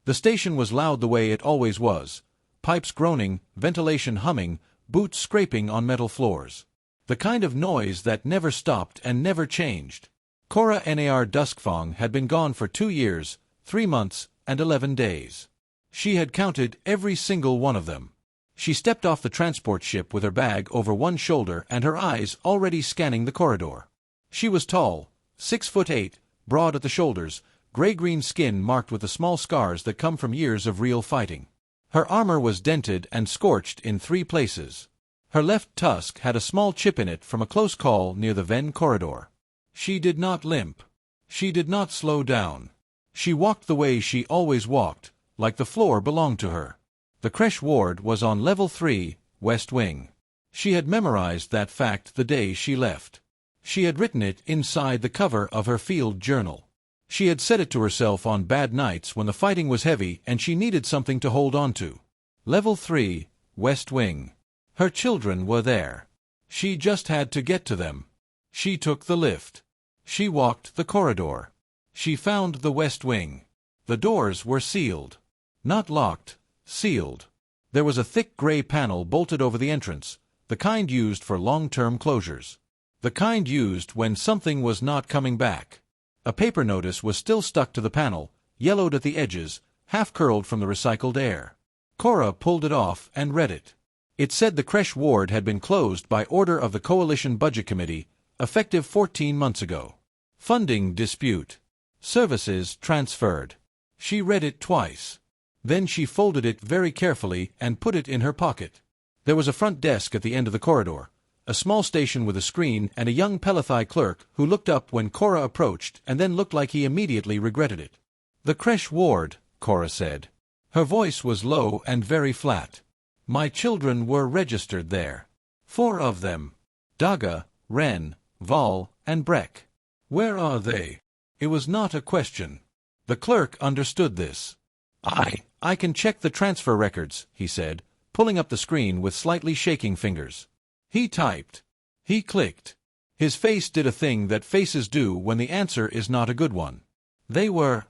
The station was loud the way it always was. Pipes groaning, ventilation humming, boots scraping on metal floors. The kind of noise that never stopped and never changed. Cora Nar Duskfang had been gone for 2 years, 3 months, and 11 days. She had counted every single one of them. She stepped off the transport ship with her bag over one shoulder and her eyes already scanning the corridor. She was tall, 6'8", broad at the shoulders, gray-green skin marked with the small scars that come from years of real fighting. Her armor was dented and scorched in 3 places. Her left tusk had a small chip in it from a close call near the Ven corridor. She did not limp. She did not slow down. She walked the way she always walked, like the floor belonged to her. The creche ward was on level 3, West Wing. She had memorized that fact the day she left. She had written it inside the cover of her field journal. She had said it to herself on bad nights when the fighting was heavy and she needed something to hold on to. Level 3, West Wing. Her children were there. She just had to get to them. She took the lift. She walked the corridor. She found the West Wing. The doors were sealed. Not locked, sealed. There was a thick gray panel bolted over the entrance, the kind used for long-term closures. The kind used when something was not coming back. A paper notice was still stuck to the panel, yellowed at the edges, half-curled from the recycled air. Cora pulled it off and read it. It said the creche ward had been closed by order of the Coalition Budget Committee, effective 14 months ago. Funding dispute. Services transferred. She read it twice. Then she folded it very carefully and put it in her pocket. There was a front desk at the end of the corridor, a small station with a screen and a young Pelathai clerk who looked up when Cora approached and then looked like he immediately regretted it. "The creche ward," Cora said. Her voice was low and very flat. "My children were registered there. 4 of them. Daga, Ren, Val, and Breck. Where are they?" It was not a question. The clerk understood this. I can check the transfer records," he said, pulling up the screen with slightly shaking fingers. He typed. He clicked. His face did a thing that faces do when the answer is not a good one. They were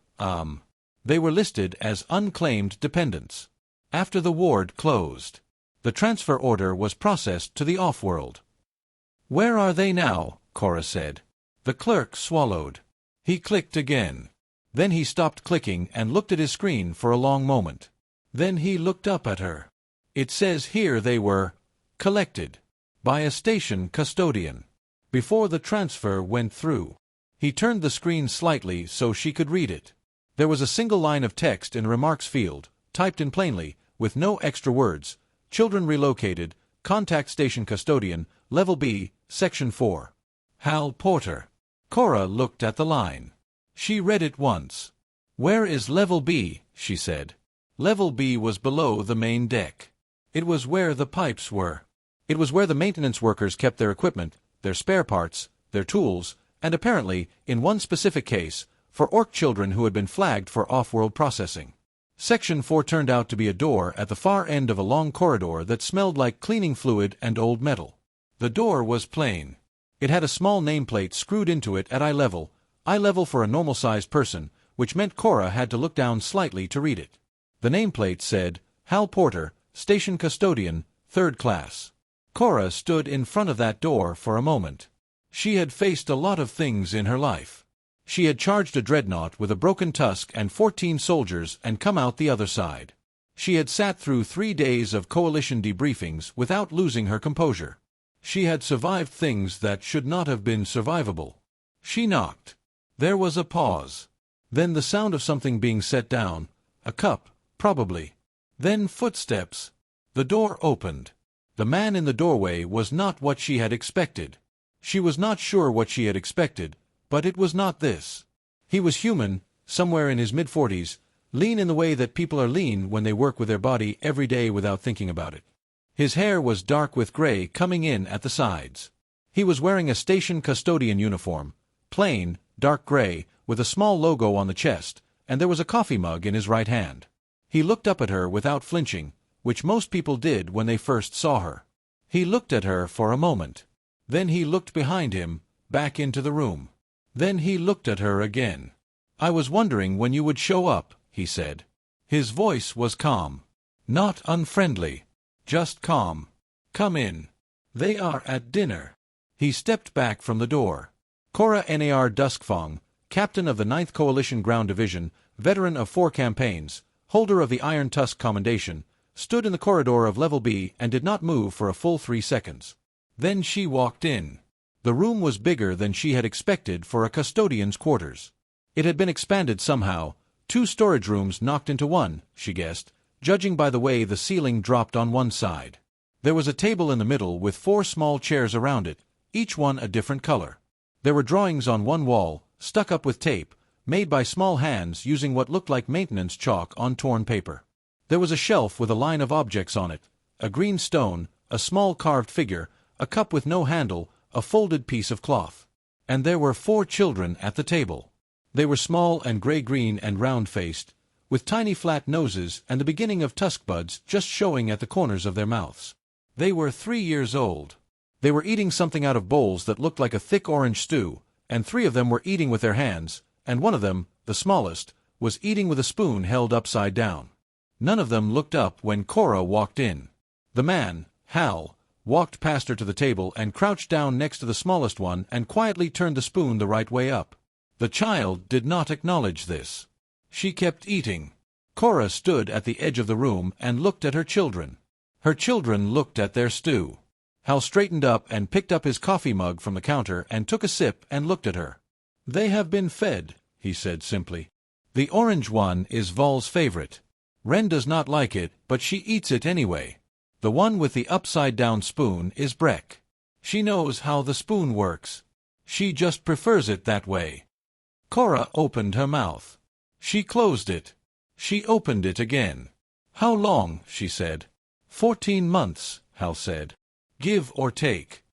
listed as unclaimed dependents. After the ward closed, the transfer order was processed to the off-world. "Where are they now?" Cora said. The clerk swallowed. He clicked again. Then he stopped clicking and looked at his screen for a long moment. Then he looked up at her. "It says here they were collected by a station custodian before the transfer went through." He turned the screen slightly so she could read it. There was a single line of text in the remarks field, typed in plainly, with no extra words. "Children relocated. Contact station custodian, level B, section 4. Hal Porter." Cora looked at the line. She read it once. "Where is level B?" she said. Level B was below the main deck. It was where the pipes were. It was where the maintenance workers kept their equipment, their spare parts, their tools, and apparently, in one specific case, for orc children who had been flagged for off-world processing. Section 4 turned out to be a door at the far end of a long corridor that smelled like cleaning fluid and old metal. The door was plain. It had a small nameplate screwed into it at eye level for a normal-sized person, which meant Cora had to look down slightly to read it. The nameplate said, "Hal Porter, Station Custodian, 3rd Class." Cora stood in front of that door for a moment. She had faced a lot of things in her life. She had charged a dreadnought with a broken tusk and 14 soldiers and come out the other side. She had sat through 3 days of coalition debriefings without losing her composure. She had survived things that should not have been survivable. She knocked. There was a pause. Then the sound of something being set down. A cup, probably. Then footsteps. The door opened. The man in the doorway was not what she had expected. She was not sure what she had expected, but it was not this. He was human, somewhere in his mid-40s, lean in the way that people are lean when they work with their body every day without thinking about it. His hair was dark with gray coming in at the sides. He was wearing a station custodian uniform, plain, dark gray, with a small logo on the chest, and there was a coffee mug in his right hand. He looked up at her without flinching, which most people did when they first saw her. He looked at her for a moment. Then he looked behind him, back into the room. Then he looked at her again. "I was wondering when you would show up," he said. His voice was calm. Not unfriendly. Just calm. "Come in. They are at dinner." He stepped back from the door. Cora Nar Duskfong, captain of the 9th Coalition Ground Division, veteran of 4 campaigns, holder of the Iron Tusk Commendation, stood in the corridor of Level B and did not move for a full 3 seconds. Then she walked in. The room was bigger than she had expected for a custodian's quarters. It had been expanded somehow, 2 storage rooms knocked into one, she guessed, judging by the way the ceiling dropped on one side. There was a table in the middle with 4 small chairs around it, each one a different color. There were drawings on one wall, stuck up with tape, made by small hands using what looked like maintenance chalk on torn paper. There was a shelf with a line of objects on it, a green stone, a small carved figure, a cup with no handle, a folded piece of cloth. And there were 4 children at the table. They were small and gray-green and round-faced, with tiny flat noses and the beginning of tusk buds just showing at the corners of their mouths. They were 3 years old. They were eating something out of bowls that looked like a thick orange stew, and 3 of them were eating with their hands, and one of them, the smallest, was eating with a spoon held upside down. None of them looked up when Cora walked in. The man, Hal, walked past her to the table and crouched down next to the smallest one and quietly turned the spoon the right way up. The child did not acknowledge this. She kept eating. Cora stood at the edge of the room and looked at her children. Her children looked at their stew. Hal straightened up and picked up his coffee mug from the counter and took a sip and looked at her. "They have been fed," he said simply. "The orange one is Vol's favorite. Wren does not like it, but she eats it anyway. The one with the upside-down spoon is Breck. She knows how the spoon works. She just prefers it that way." Cora opened her mouth. She closed it. She opened it again. "How long?" she said. 14 months, Hal said. "Give or take."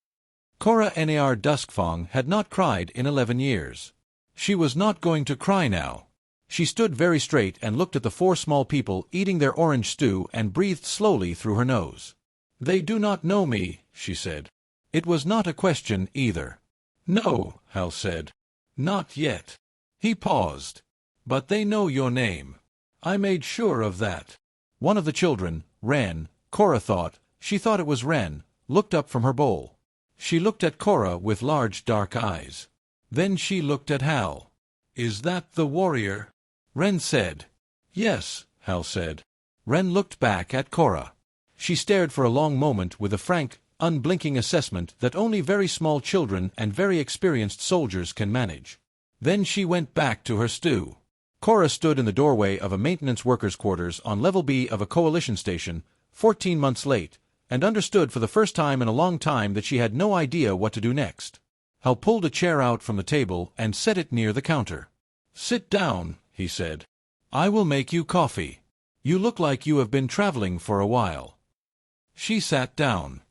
Cora Nar Duskfong had not cried in 11 years. She was not going to cry now. She stood very straight and looked at the 4 small people eating their orange stew and breathed slowly through her nose. "They do not know me," she said. It was not a question either. "No," Hal said. "Not yet." He paused. "But they know your name. I made sure of that." One of the children, Wren, Cora thought, she thought it was Wren, looked up from her bowl. She looked at Cora with large dark eyes. Then she looked at Hal. "Is that the warrior?" Wren said. "Yes," Hal said. Wren looked back at Cora. She stared for a long moment with a frank, unblinking assessment that only very small children and very experienced soldiers can manage. Then she went back to her stew. Cora stood in the doorway of a maintenance workers' quarters on Level B of a coalition station, 14 months late, and understood for the first time in a long time that she had no idea what to do next. Hal pulled a chair out from the table and set it near the counter. "Sit down," he said. "I will make you coffee. You look like you have been traveling for a while." She sat down.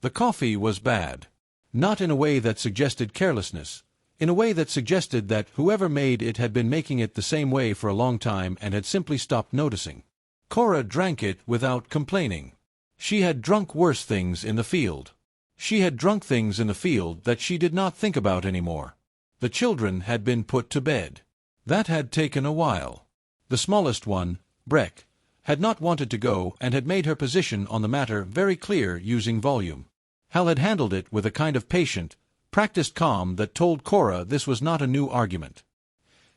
The coffee was bad. Not in a way that suggested carelessness. In a way that suggested that whoever made it had been making it the same way for a long time and had simply stopped noticing. Cora drank it without complaining. She had drunk worse things in the field. She had drunk things in the field that she did not think about anymore. The children had been put to bed. That had taken a while. The smallest one, Breck, had not wanted to go and had made her position on the matter very clear using volume. Hal had handled it with a kind of patient, practiced calm that told Cora this was not a new argument.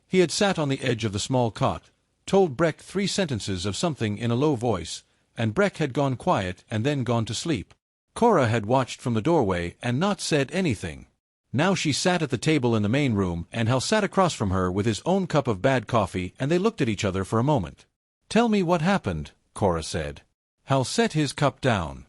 He had sat on the edge of the small cot, told Breck 3 sentences of something in a low voice, and Breck had gone quiet and then gone to sleep. Cora had watched from the doorway and not said anything. Now she sat at the table in the main room, and Hal sat across from her with his own cup of bad coffee, and they looked at each other for a moment. "Tell me what happened," Cora said. Hal set his cup down.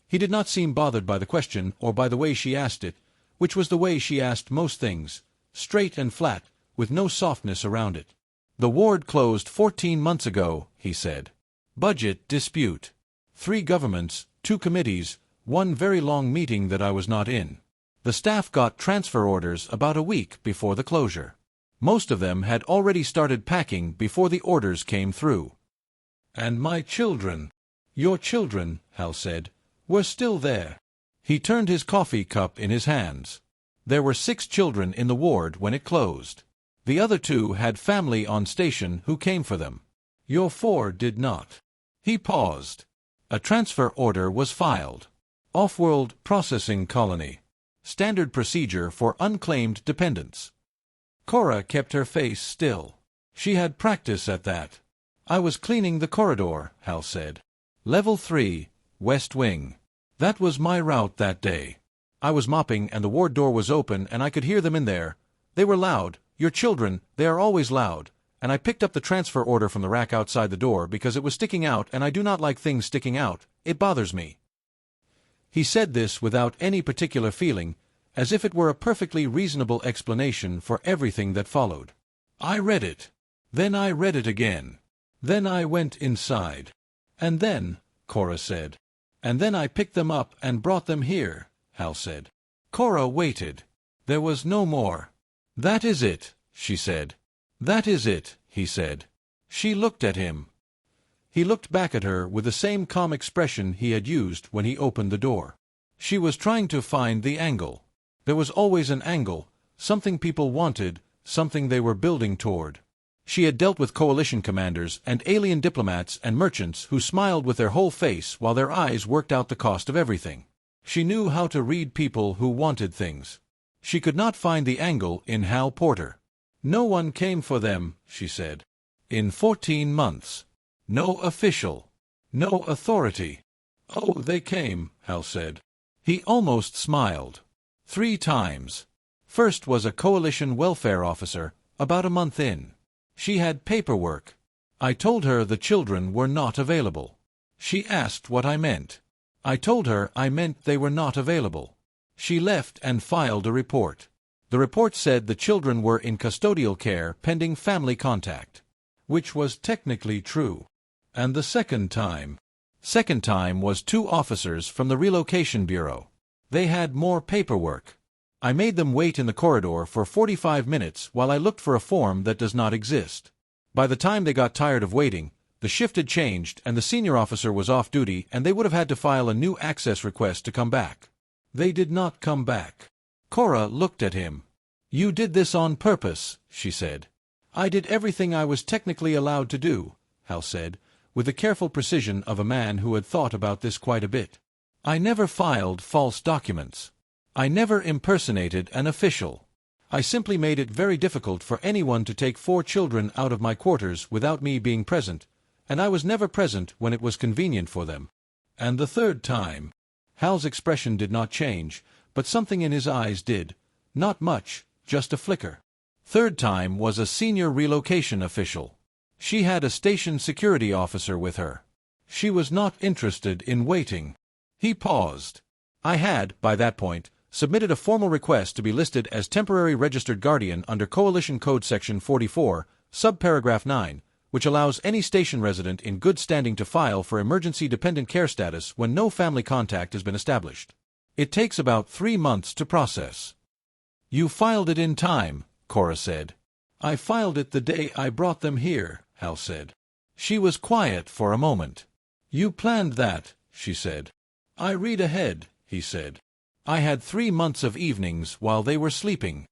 He did not seem bothered by the question or by the way she asked it, which was the way she asked most things, straight and flat, with no softness around it. "The ward closed 14 months ago," he said. "Budget dispute. 3 governments, 2 committees, 1 very long meeting that I was not in. The staff got transfer orders about a week before the closure. Most of them had already started packing before the orders came through. And my children, your children," Hal said, "were still there." He turned his coffee cup in his hands. There were 6 children in the ward when it closed. The other 2 had family on station who came for them. Your four did not. He paused. A transfer order was filed. Off-world processing colony. Standard procedure for unclaimed dependents. Cora kept her face still. She had practice at that. I was cleaning the corridor, Hal said. Level 3, West Wing. That was my route that day. I was mopping and the ward door was open and I could hear them in there. They were loud. Your children, they are always loud. And I picked up the transfer order from the rack outside the door because it was sticking out and I do not like things sticking out. It bothers me. He said this without any particular feeling, as if it were a perfectly reasonable explanation for everything that followed. I read it. Then I read it again. Then I went inside. And then, Cora said. And then I picked them up and brought them here, Hal said. Cora waited. There was no more. That is it, she said. That is it, he said. She looked at him. He looked back at her with the same calm expression he had used when he opened the door. She was trying to find the angle. There was always an angle, something people wanted, something they were building toward. She had dealt with coalition commanders and alien diplomats and merchants who smiled with their whole face while their eyes worked out the cost of everything. She knew how to read people who wanted things. She could not find the angle in Hal Porter. No one came for them, she said. In 14 months. No official. No authority. Oh, they came, Hal said. He almost smiled. 3 times. First was a coalition welfare officer, about a month in. She had paperwork. I told her the children were not available. She asked what I meant. I told her I meant they were not available. She left and filed a report. The report said the children were in custodial care pending family contact. Which was technically true. And the second time was 2 officers from the Relocation Bureau. They had more paperwork. I made them wait in the corridor for 45 minutes while I looked for a form that does not exist. By the time they got tired of waiting, the shift had changed and the senior officer was off duty and they would have had to file a new access request to come back. They did not come back. Cora looked at him. You did this on purpose, she said. I did everything I was technically allowed to do, Hal said, with the careful precision of a man who had thought about this quite a bit. I never filed false documents. I never impersonated an official. I simply made it very difficult for anyone to take 4 children out of my quarters without me being present, and I was never present when it was convenient for them. And the third time. Hal's expression did not change, but something in his eyes did. Not much, just a flicker. Third time was a senior relocation official. She had a station security officer with her. She was not interested in waiting. He paused. I had, by that point, submitted a formal request to be listed as temporary registered guardian under Coalition Code Section 44, subparagraph 9, which allows any station resident in good standing to file for emergency dependent care status when no family contact has been established. It takes about 3 months to process. You filed it in time, Cora said. I filed it the day I brought them here, Hal said. She was quiet for a moment. You planned that, she said. I read ahead, he said. I had 3 months of evenings while they were sleeping.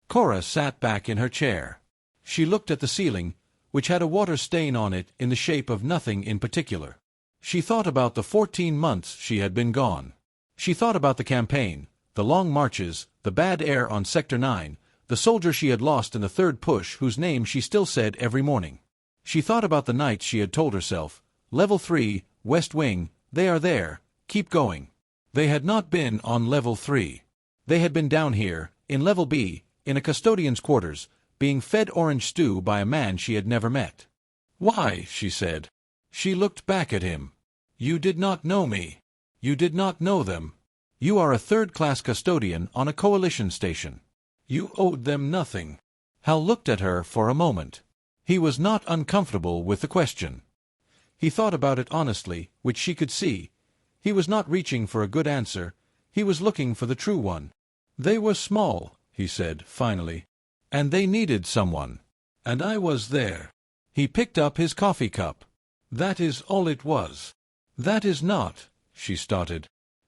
Cora sat back in her chair. She looked at the ceiling, which had a water stain on it in the shape of nothing in particular. She thought about the 14 months she had been gone. She thought about the campaign, the long marches, the bad air on Sector 9, the soldier she had lost in the third push whose name she still said every morning. She thought about the nights she had told herself, Level 3, West Wing, they are there, keep going. They had not been on Level 3. They had been down here, in Level B, in a custodian's quarters, being fed orange stew by a man she had never met. Why, she said. She looked back at him. You did not know me. You did not know them. You are a third-class custodian on a coalition station. You owed them nothing. Hal looked at her for a moment. He was not uncomfortable with the question. He thought about it honestly, which she could see. He was not reaching for a good answer. He was looking for the true one. They were small, he said, finally. And they needed someone. And I was there. He picked up his coffee cup. That is all it was. That is not, she started.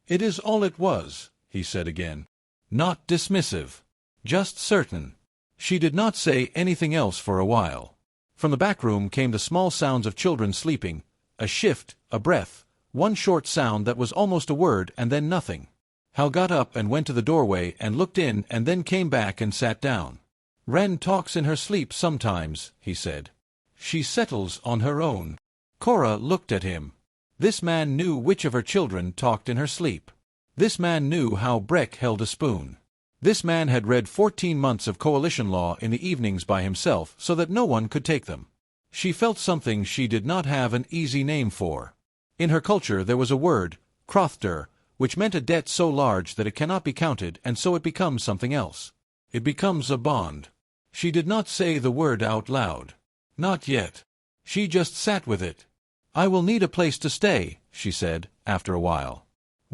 It is all it was, he said again. Not dismissive. Just certain. She did not say anything else for a while. From the back room came the small sounds of children sleeping, a shift, a breath, one short sound that was almost a word and then nothing. Hal got up and went to the doorway and looked in and then came back and sat down. "Ren talks in her sleep sometimes," he said. "She settles on her own." Cora looked at him. This man knew which of her children talked in her sleep. This man knew how Breck held a spoon. This man had read 14 months of coalition law in the evenings by himself so that no one could take them. She felt something she did not have an easy name for. In her culture there was a word, krothter, which meant a debt so large that it cannot be counted, and so it becomes something else. It becomes a bond. She did not say the word out loud. Not yet. She just sat with it. "I will need a place to stay," she said, after a while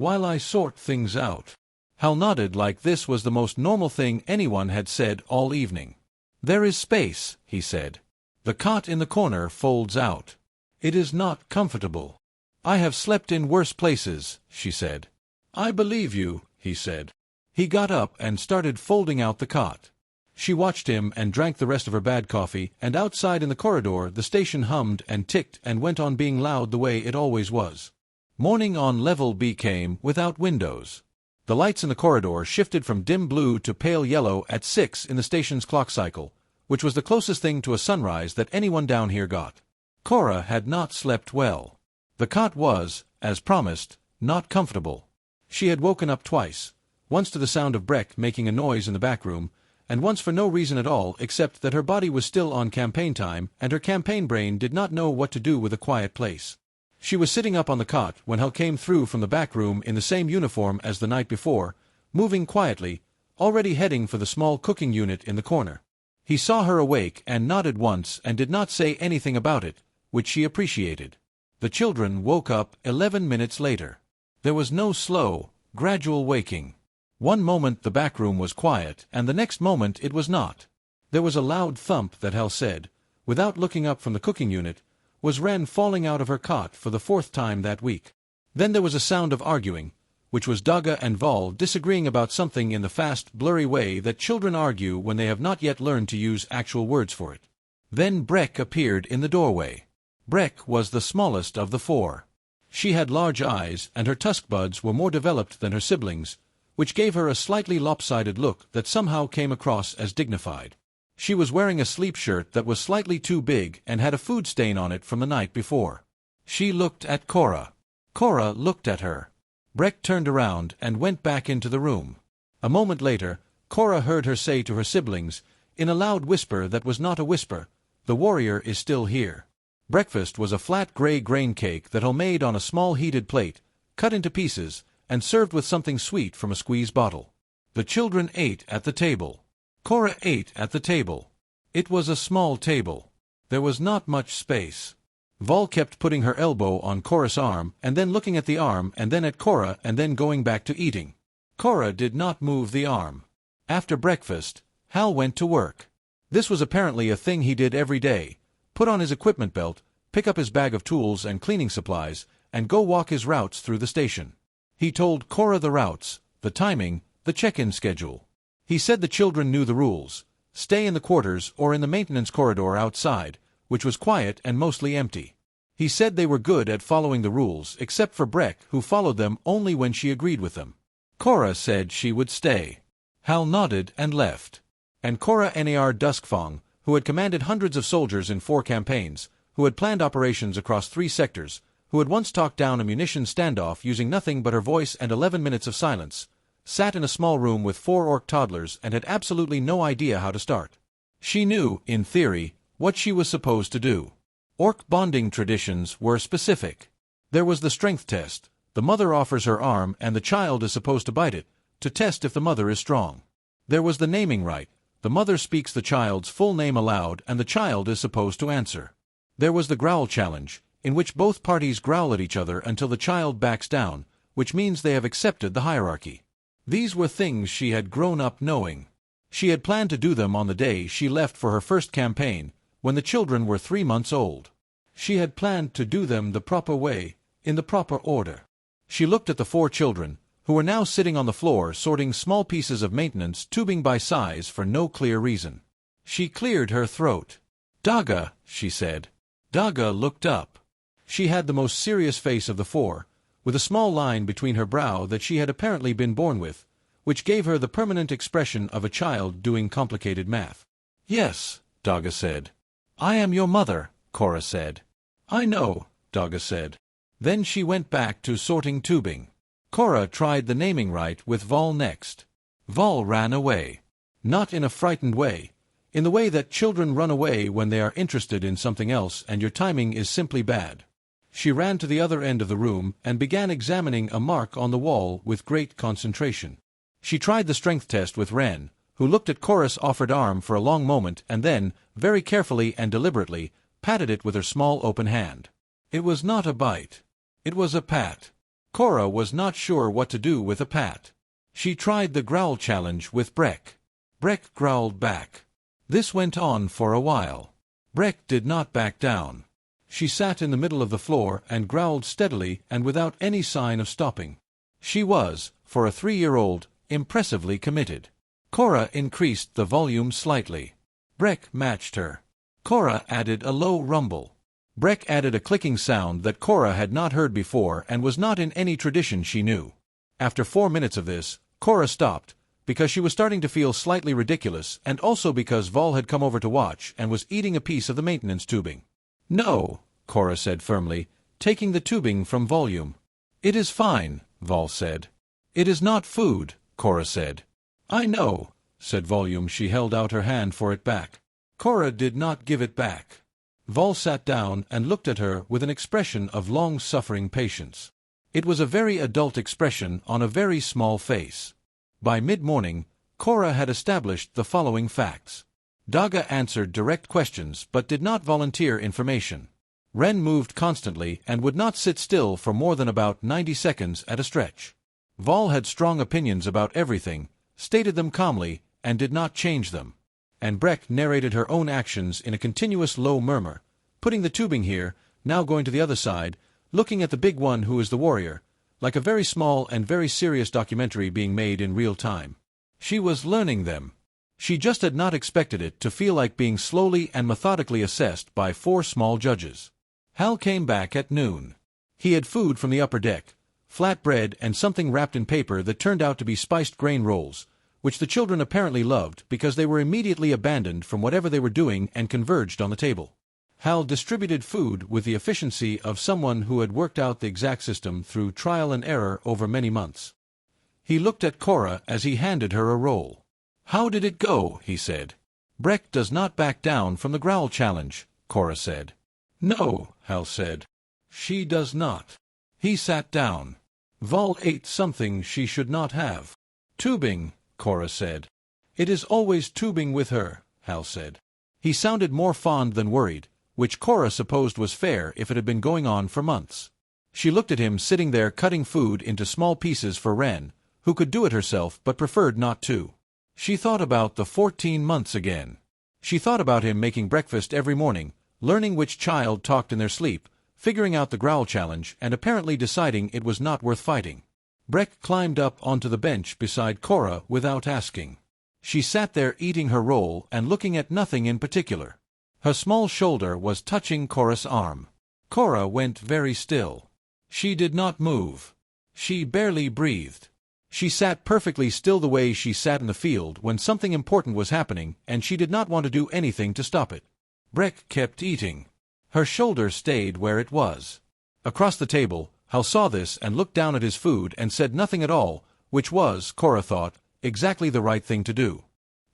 I sort things out." Hal nodded like this was the most normal thing anyone had said all evening. "There is space," he said. "The cot in the corner folds out. It is not comfortable." "I have slept in worse places," she said. "I believe you," he said. He got up and started folding out the cot. She watched him and drank the rest of her bad coffee, and outside in the corridor the station hummed and ticked and went on being loud the way it always was. Morning on Level B came without windows. The lights in the corridor shifted from dim blue to pale yellow at 6 in the station's clock cycle, which was the closest thing to a sunrise that anyone down here got. Cora had not slept well. The cot was, as promised, not comfortable. She had woken up twice, once to the sound of Breck making a noise in the back room, and once for no reason at all except that her body was still on campaign time and her campaign brain did not know what to do with a quiet place. She was sitting up on the cot when Hal came through from the back room in the same uniform as the night before, moving quietly, already heading for the small cooking unit in the corner. He saw her awake and nodded once and did not say anything about it, which she appreciated. The children woke up 11 minutes later. There was no slow, gradual waking. One moment the back room was quiet, and the next moment it was not. There was a loud thump that Hal said, without looking up from the cooking unit, was Ren falling out of her cot for the 4th time that week. Then there was a sound of arguing, which was Daga and Val disagreeing about something in the fast, blurry way that children argue when they have not yet learned to use actual words for it. Then Breck appeared in the doorway. Breck was the smallest of the 4. She had large eyes, and her tusk buds were more developed than her siblings, which gave her a slightly lopsided look that somehow came across as dignified. She was wearing a sleep shirt that was slightly too big and had a food stain on it from the night before. She looked at Cora. Cora looked at her. Breck turned around and went back into the room. A moment later, Cora heard her say to her siblings, in a loud whisper that was not a whisper, "The warrior is still here." Breakfast was a flat gray grain cake that Hal made on a small heated plate, cut into pieces, and served with something sweet from a squeeze bottle. The children ate at the table. Cora ate at the table. It was a small table. There was not much space. Val kept putting her elbow on Cora's arm, and then looking at the arm, and then at Cora, and then going back to eating. Cora did not move the arm. After breakfast, Hal went to work. This was apparently a thing he did every day: put on his equipment belt, pick up his bag of tools and cleaning supplies, and go walk his routes through the station. He told Cora the routes, the timing, the check-in schedule. He said the children knew the rules: stay in the quarters or in the maintenance corridor outside, which was quiet and mostly empty. He said they were good at following the rules, except for Breck, who followed them only when she agreed with them. Cora said she would stay. Hal nodded and left. And Cora Nar Duskfong, who had commanded hundreds of soldiers in 4 campaigns, who had planned operations across 3 sectors, who had once talked down a munitions standoff using nothing but her voice and 11 minutes of silence, sat in a small room with 4 orc toddlers and had absolutely no idea how to start. She knew, in theory, what she was supposed to do. Orc bonding traditions were specific. There was the strength test. The mother offers her arm and the child is supposed to bite it, to test if the mother is strong. There was the naming right. The mother speaks the child's full name aloud and the child is supposed to answer. There was the growl challenge, in which both parties growl at each other until the child backs down, which means they have accepted the hierarchy. These were things she had grown up knowing. She had planned to do them on the day she left for her first campaign, when the children were 3 months old. She had planned to do them the proper way, in the proper order. She looked at the 4 children, who were now sitting on the floor sorting small pieces of maintenance tubing by size for no clear reason. She cleared her throat. Daga, she said. Daga looked up. She had the most serious face of the four, with a small line between her brow that she had apparently been born with, which gave her the permanent expression of a child doing complicated math. Yes, Daga said. I am your mother, Cora said. I know, Daga said. Then she went back to sorting tubing. Cora tried the naming right with Vol next. Vol ran away. Not in a frightened way. In the way that children run away when they are interested in something else and your timing is simply bad. She ran to the other end of the room and began examining a mark on the wall with great concentration. She tried the strength test with Ren, who looked at Cora's offered arm for a long moment and then, very carefully and deliberately, patted it with her small open hand. It was not a bite. It was a pat. Cora was not sure what to do with a pat. She tried the growl challenge with Breck. Breck growled back. This went on for a while. Breck did not back down. She sat in the middle of the floor and growled steadily and without any sign of stopping. She was, for a 3-year-old, impressively committed. Cora increased the volume slightly. Breck matched her. Cora added a low rumble. Breck added a clicking sound that Cora had not heard before and was not in any tradition she knew. After 4 minutes of this, Cora stopped, because she was starting to feel slightly ridiculous and also because Vol had come over to watch and was eating a piece of the maintenance tubing. No, Cora said firmly, taking the tubing from Volume. It is fine, Vol said. It is not food, Cora said. I know, said Volume. She held out her hand for it back. Cora did not give it back. Vol sat down and looked at her with an expression of long-suffering patience. It was a very adult expression on a very small face. By mid-morning, Cora had established the following facts. Daga answered direct questions but did not volunteer information. Ren moved constantly and would not sit still for more than about 90 seconds at a stretch. Vol had strong opinions about everything, stated them calmly, and did not change them. And Breck narrated her own actions in a continuous low murmur, putting the tubing here, now going to the other side, looking at the big one who is the warrior, like a very small and very serious documentary being made in real time. She was learning them. She just had not expected it to feel like being slowly and methodically assessed by 4 small judges. Hal came back at noon. He had food from the upper deck, flat bread and something wrapped in paper that turned out to be spiced grain rolls, which the children apparently loved because they were immediately abandoned from whatever they were doing and converged on the table. Hal distributed food with the efficiency of someone who had worked out the exact system through trial and error over many months. He looked at Cora as he handed her a roll. How did it go? He said. Breck does not back down from the growl challenge, Cora said. No, Hal said. She does not. He sat down. Vol ate something she should not have. Tubing, Cora said. It is always tubing with her, Hal said. He sounded more fond than worried, which Cora supposed was fair if it had been going on for months. She looked at him sitting there cutting food into small pieces for Ren, who could do it herself but preferred not to. She thought about the 14 months again. She thought about him making breakfast every morning, learning which child talked in their sleep, figuring out the growl challenge, and apparently deciding it was not worth fighting. Breck climbed up onto the bench beside Cora without asking. She sat there eating her roll and looking at nothing in particular. Her small shoulder was touching Cora's arm. Cora went very still. She did not move. She barely breathed. She sat perfectly still the way she sat in the field when something important was happening and she did not want to do anything to stop it. Breck kept eating. Her shoulder stayed where it was. Across the table, Hal saw this and looked down at his food and said nothing at all, which was, Cora thought, exactly the right thing to do.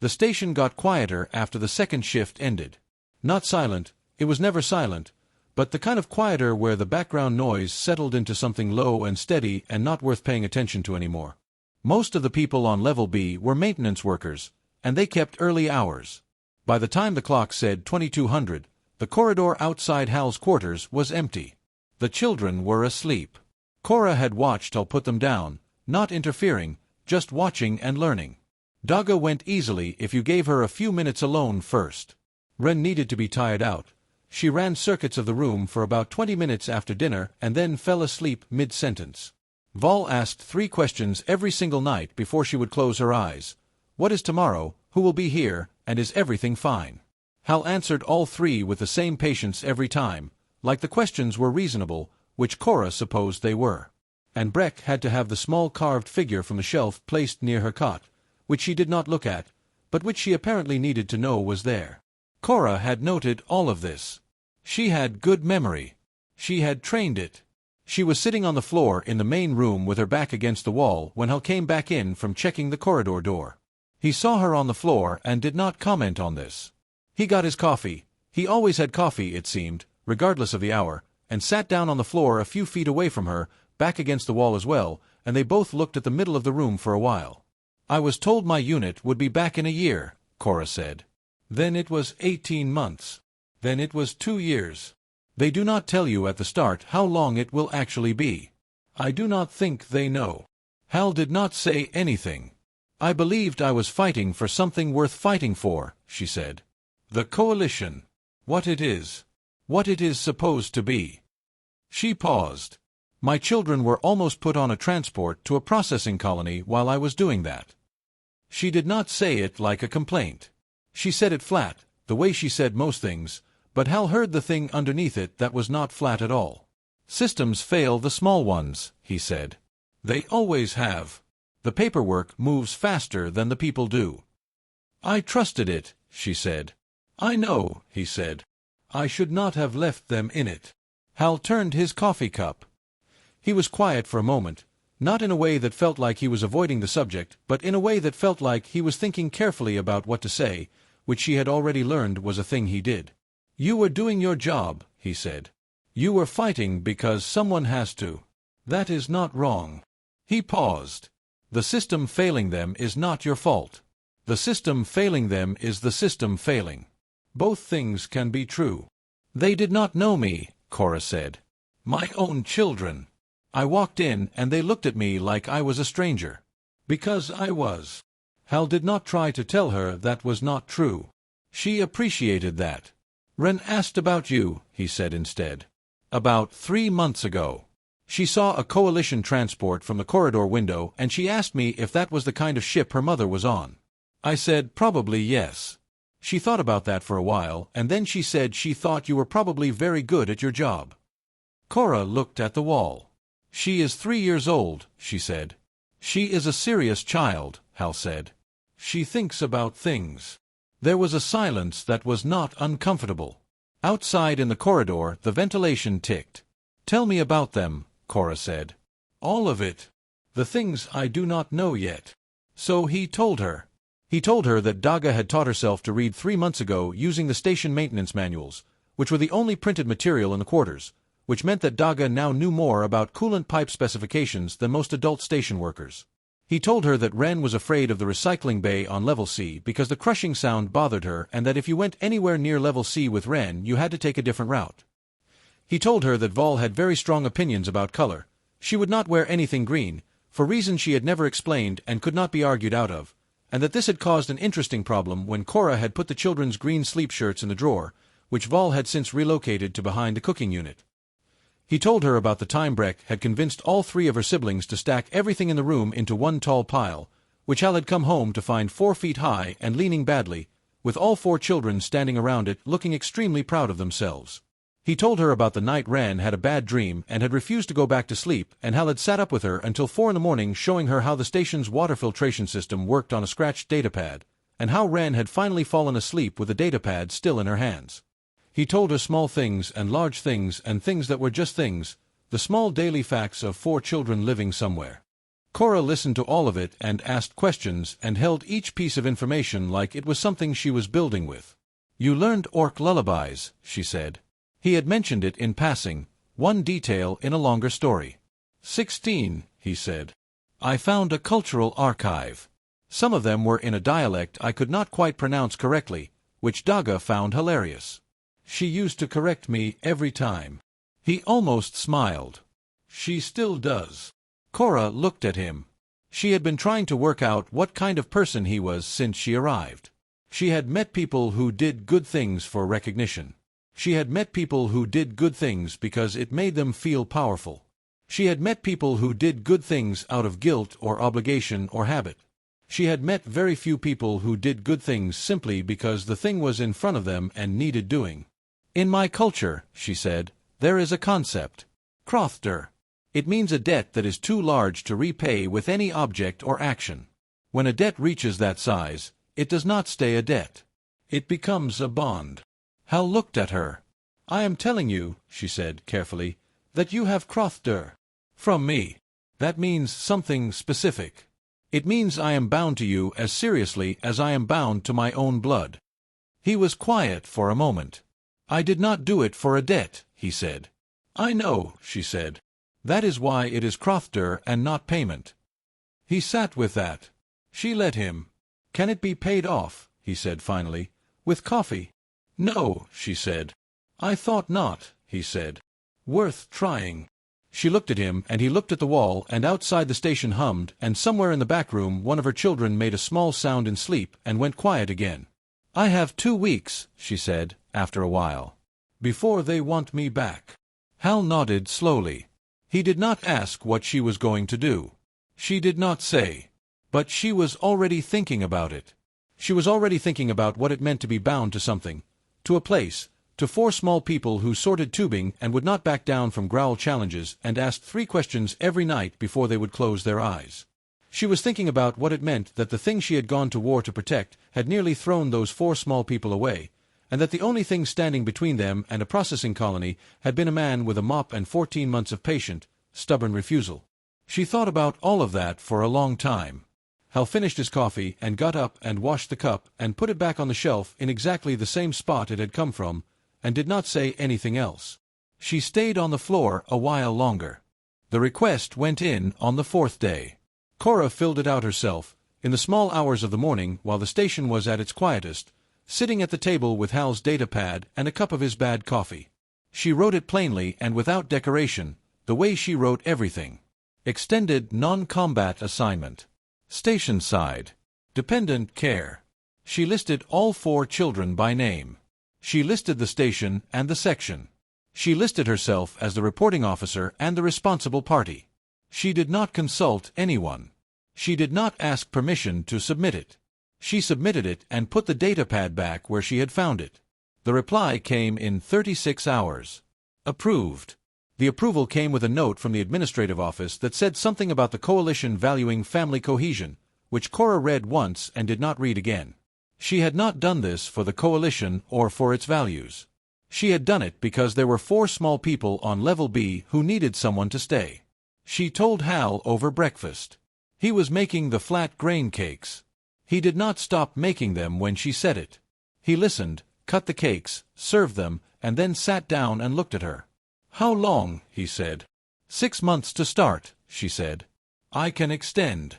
The station got quieter after the second shift ended. Not silent, it was never silent, but the kind of quieter where the background noise settled into something low and steady and not worth paying attention to anymore. Most of the people on Level B were maintenance workers, and they kept early hours. By the time the clock said 2200, the corridor outside Hal's quarters was empty. The children were asleep. Cora had watched Hal put them down, not interfering, just watching and learning. Daga went easily if you gave her a few minutes alone first. Ren needed to be tired out. She ran circuits of the room for about 20 minutes after dinner and then fell asleep mid-sentence. Vol asked 3 questions every single night before she would close her eyes. What is tomorrow? Who will be here? And is everything fine? Hal answered all three with the same patience every time, like the questions were reasonable, which Cora supposed they were. And Breck had to have the small carved figure from the shelf placed near her cot, which she did not look at, but which she apparently needed to know was there. Cora had noted all of this. She had good memory. She had trained it. She was sitting on the floor in the main room with her back against the wall when Hal came back in from checking the corridor door. He saw her on the floor and did not comment on this. He got his coffee. He always had coffee, it seemed, regardless of the hour, and sat down on the floor a few feet away from her, back against the wall as well, and they both looked at the middle of the room for a while. "I was told my unit would be back in a year," Cora said. "Then it was 18 months. Then it was 2 years. They do not tell you at the start how long it will actually be. I do not think they know." Hal did not say anything. "I believed I was fighting for something worth fighting for," she said. "The coalition. What it is. What it is supposed to be." She paused. "My children were almost put on a transport to a processing colony while I was doing that." She did not say it like a complaint. She said it flat, the way she said most things, but Hal heard the thing underneath it that was not flat at all. "Systems fail the small ones," he said. "They always have. The paperwork moves faster than the people do." "I trusted it," she said. "I know," he said. "I should not have left them in it." Hal turned his coffee cup. He was quiet for a moment, not in a way that felt like he was avoiding the subject, but in a way that felt like he was thinking carefully about what to say, which she had already learned was a thing he did. "You were doing your job," he said. "You were fighting because someone has to. That is not wrong." He paused. "The system failing them is not your fault. The system failing them is the system failing. Both things can be true." "They did not know me," Cora said. "My own children. I walked in and they looked at me like I was a stranger. Because I was." Hal did not try to tell her that was not true. She appreciated that. "Wren asked about you," he said instead. "About 3 months ago. She saw a coalition transport from the corridor window and she asked me if that was the kind of ship her mother was on. I said probably yes. She thought about that for a while, and then she said she thought you were probably very good at your job." Cora looked at the wall. "She is 3 years old," she said. "She is a serious child," Hal said. "She thinks about things." There was a silence that was not uncomfortable. Outside in the corridor, the ventilation ticked. "Tell me about them," Cora said. "All of it. The things I do not know yet." So he told her. He told her that Daga had taught herself to read 3 months ago using the station maintenance manuals, which were the only printed material in the quarters, which meant that Daga now knew more about coolant pipe specifications than most adult station workers. He told her that Wren was afraid of the recycling bay on level C because the crushing sound bothered her and that if you went anywhere near level C with Wren you had to take a different route. He told her that Vol had very strong opinions about color. She would not wear anything green, for reasons she had never explained and could not be argued out of, and that this had caused an interesting problem when Cora had put the children's green sleep shirts in the drawer, which Vol had since relocated to behind the cooking unit. He told her about the time Breck had convinced all 3 of her siblings to stack everything in the room into one tall pile, which Hal had come home to find 4 feet high and leaning badly, with all 4 children standing around it looking extremely proud of themselves. He told her about the night Wren had a bad dream and had refused to go back to sleep, and Hal had sat up with her until 4 in the morning showing her how the station's water filtration system worked on a scratched datapad, and how Wren had finally fallen asleep with the datapad still in her hands. He told her small things and large things and things that were just things, the small daily facts of 4 children living somewhere. Cora listened to all of it and asked questions and held each piece of information like it was something she was building with. "You learned orc lullabies," she said. He had mentioned it in passing, one detail in a longer story. 16, he said. "I found a cultural archive. Some of them were in a dialect I could not quite pronounce correctly, which Daga found hilarious. She used to correct me every time." He almost smiled. "She still does." Cora looked at him. She had been trying to work out what kind of person he was since she arrived. She had met people who did good things for recognition. She had met people who did good things because it made them feel powerful. She had met people who did good things out of guilt or obligation or habit. She had met very few people who did good things simply because the thing was in front of them and needed doing. In my culture, she said, there is a concept. Krothder. It means a debt that is too large to repay with any object or action. When a debt reaches that size, it does not stay a debt. It becomes a bond. Hal looked at her. I am telling you, she said carefully, that you have Krothder. From me. That means something specific. It means I am bound to you as seriously as I am bound to my own blood. He was quiet for a moment. I did not do it for a debt, he said. I know, she said. That is why it is Krothder and not payment. He sat with that. She let him. Can it be paid off, he said finally, with coffee? No, she said. I thought not, he said. Worth trying. She looked at him, and he looked at the wall, and outside the station hummed, and somewhere in the back room one of her children made a small sound in sleep and went quiet again. I have 2 weeks, she said, after a while, before they want me back. Hal nodded slowly. He did not ask what she was going to do. She did not say. But she was already thinking about it. She was already thinking about what it meant to be bound to something, to a place, to 4 small people who sorted tubing and would not back down from growl challenges and asked 3 questions every night before they would close their eyes. She was thinking about what it meant that the thing she had gone to war to protect had nearly thrown those 4 small people away, and that the only thing standing between them and a processing colony had been a man with a mop and 14 months of patient, stubborn refusal. She thought about all of that for a long time. Hal finished his coffee and got up and washed the cup and put it back on the shelf in exactly the same spot it had come from, and did not say anything else. She stayed on the floor a while longer. The request went in on the 4th day. Cora filled it out herself, in the small hours of the morning while the station was at its quietest, sitting at the table with Hal's data pad and a cup of his bad coffee. She wrote it plainly and without decoration, the way she wrote everything. Extended non-combat assignment. Station side. Dependent care. She listed all 4 children by name. She listed the station and the section. She listed herself as the reporting officer and the responsible party. She did not consult anyone. She did not ask permission to submit it. She submitted it and put the data pad back where she had found it. The reply came in 36 hours. Approved. The approval came with a note from the administrative office that said something about the coalition valuing family cohesion, which Cora read once and did not read again. She had not done this for the coalition or for its values. She had done it because there were 4 small people on Level B who needed someone to stay. She told Hal over breakfast. He was making the flat grain cakes. He did not stop making them when she said it. He listened, cut the cakes, served them, and then sat down and looked at her. How long? He said. 6 months to start, she said. I can extend.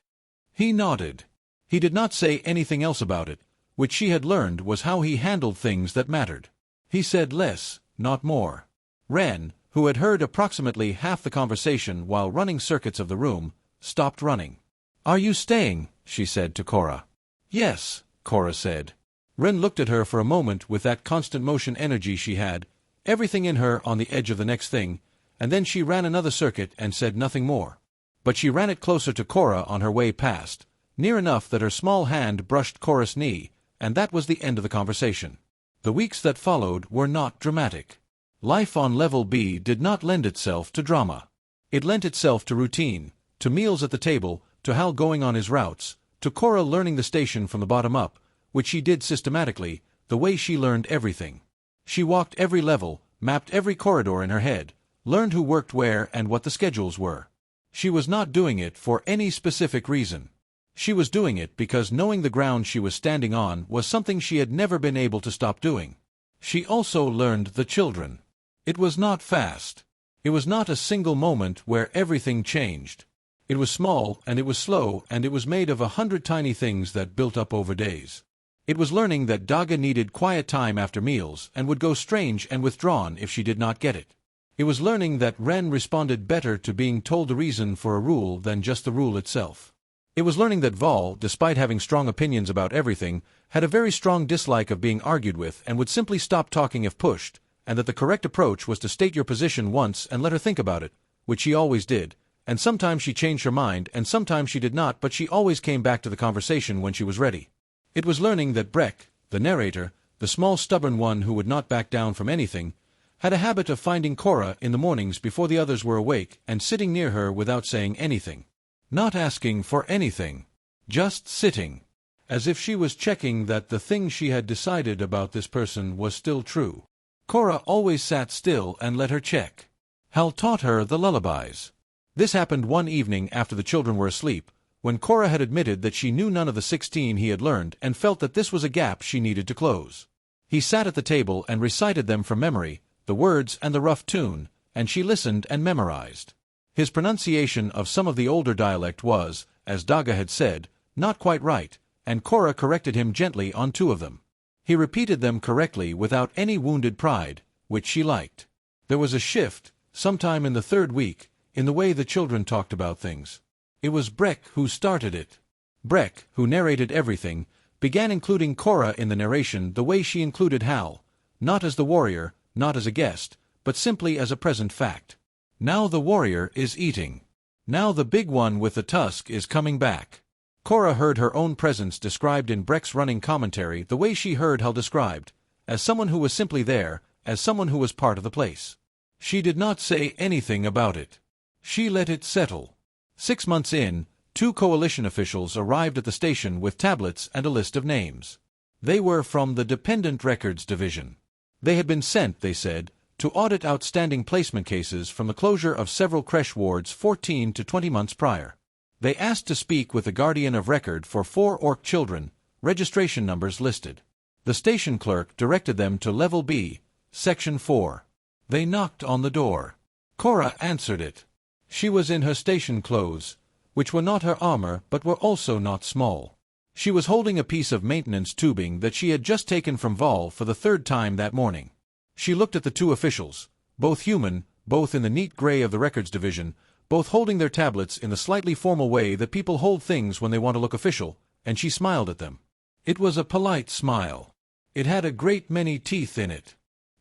He nodded. He did not say anything else about it, which she had learned was how he handled things that mattered. He said less, not more. Wren, who had heard approximately half the conversation while running circuits of the room, stopped running. Are you staying? She said to Cora. Yes, Cora said. Wren looked at her for a moment with that constant motion energy she had, everything in her on the edge of the next thing, and then she ran another circuit and said nothing more. But she ran it closer to Cora on her way past, near enough that her small hand brushed Cora's knee, and that was the end of the conversation. The weeks that followed were not dramatic. Life on Level B did not lend itself to drama. It lent itself to routine, to meals at the table, to Hal going on his routes, to Cora learning the station from the bottom up, which she did systematically, the way she learned everything. She walked every level, mapped every corridor in her head, learned who worked where and what the schedules were. She was not doing it for any specific reason. She was doing it because knowing the ground she was standing on was something she had never been able to stop doing. She also learned the children. It was not fast. It was not a single moment where everything changed. It was small, and it was slow, and it was made of 100 tiny things that built up over days. It was learning that Daga needed quiet time after meals and would go strange and withdrawn if she did not get it. It was learning that Wren responded better to being told the reason for a rule than just the rule itself. It was learning that Vol, despite having strong opinions about everything, had a very strong dislike of being argued with and would simply stop talking if pushed, and that the correct approach was to state your position once and let her think about it, which she always did, and sometimes she changed her mind and sometimes she did not, but she always came back to the conversation when she was ready. It was learning that Breck, the narrator, the small stubborn one who would not back down from anything, had a habit of finding Cora in the mornings before the others were awake and sitting near her without saying anything. Not asking for anything. Just sitting. As if she was checking that the thing she had decided about this person was still true. Cora always sat still and let her check. Hal taught her the lullabies. This happened one evening after the children were asleep, when Cora had admitted that she knew none of the 16 he had learned and felt that this was a gap she needed to close. He sat at the table and recited them from memory, the words and the rough tune, and she listened and memorized. His pronunciation of some of the older dialect was, as Daga had said, not quite right, and Cora corrected him gently on 2 of them. He repeated them correctly without any wounded pride, which she liked. There was a shift, sometime in the 3rd week, in the way the children talked about things. It was Breck who started it. Breck, who narrated everything, began including Cora in the narration the way she included Hal, not as the warrior, not as a guest, but simply as a present fact. Now the warrior is eating. Now the big one with the tusk is coming back. Cora heard her own presence described in Breck's running commentary the way she heard Hal described, as someone who was simply there, as someone who was part of the place. She did not say anything about it. She let it settle. 6 months in, 2 coalition officials arrived at the station with tablets and a list of names. They were from the Dependent Records Division. They had been sent, they said, to audit outstanding placement cases from the closure of several creche wards 14 to 20 months prior. They asked to speak with the guardian of record for 4 Orc children, registration numbers listed. The station clerk directed them to Level B, Section 4. They knocked on the door. Cora answered it. She was in her station clothes, which were not her armor but were also not small. She was holding a piece of maintenance tubing that she had just taken from Vol for the 3rd time that morning. She looked at the 2 officials, both human, both in the neat gray of the records division, both holding their tablets in the slightly formal way that people hold things when they want to look official, and she smiled at them. It was a polite smile. It had a great many teeth in it.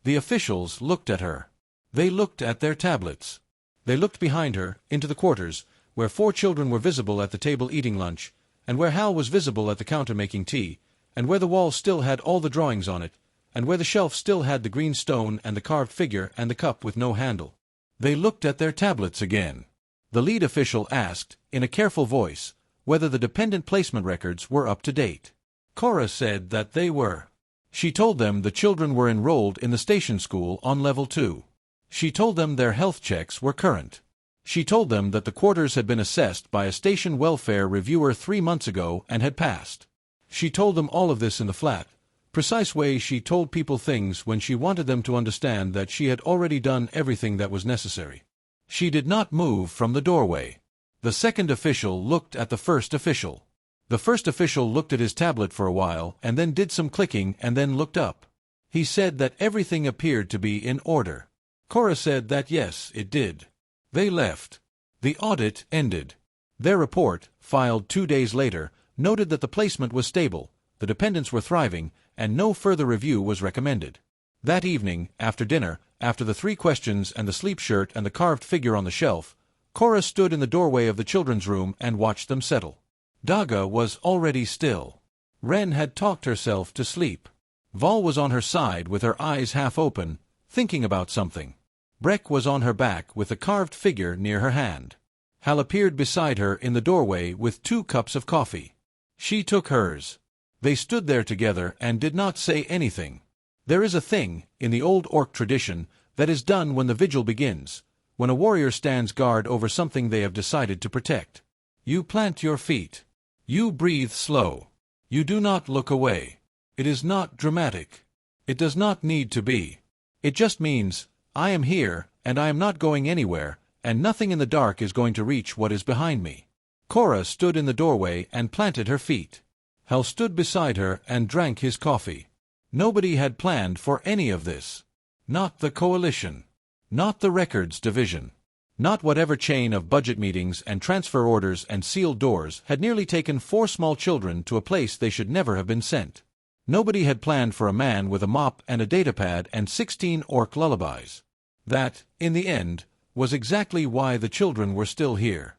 The officials looked at her. They looked at their tablets. They looked behind her, into the quarters, where 4 children were visible at the table eating lunch, and where Hal was visible at the counter making tea, and where the wall still had all the drawings on it, and where the shelf still had the green stone and the carved figure and the cup with no handle. They looked at their tablets again. The lead official asked, in a careful voice, whether the dependent placement records were up to date. Cora said that they were. She told them the children were enrolled in the station school on Level 2. She told them their health checks were current. She told them that the quarters had been assessed by a station welfare reviewer 3 months ago and had passed. She told them all of this in the flat, precise way she told people things when she wanted them to understand that she had already done everything that was necessary. She did not move from the doorway. The 2nd official looked at the 1st official. The 1st official looked at his tablet for a while and then did some clicking and then looked up. He said that everything appeared to be in order. Cora said that yes, it did. They left. The audit ended. Their report, filed 2 days later, noted that the placement was stable, the dependents were thriving, and no further review was recommended. That evening, after dinner, after the 3 questions and the sleep shirt and the carved figure on the shelf, Cora stood in the doorway of the children's room and watched them settle. Daga was already still. Ren had talked herself to sleep. Vol was on her side with her eyes half open, thinking about something. Breck was on her back with a carved figure near her hand. Hal appeared beside her in the doorway with 2 cups of coffee. She took hers. They stood there together and did not say anything. There is a thing, in the old Orc tradition, that is done when the vigil begins, when a warrior stands guard over something they have decided to protect. You plant your feet. You breathe slow. You do not look away. It is not dramatic. It does not need to be. It just means, I am here, and I am not going anywhere, and nothing in the dark is going to reach what is behind me. Cora stood in the doorway and planted her feet. Hal stood beside her and drank his coffee. Nobody had planned for any of this. Not the coalition. Not the records division. Not whatever chain of budget meetings and transfer orders and sealed doors had nearly taken 4 small children to a place they should never have been sent. Nobody had planned for a man with a mop and a datapad and 16 Orc lullabies. That, in the end, was exactly why the children were still here.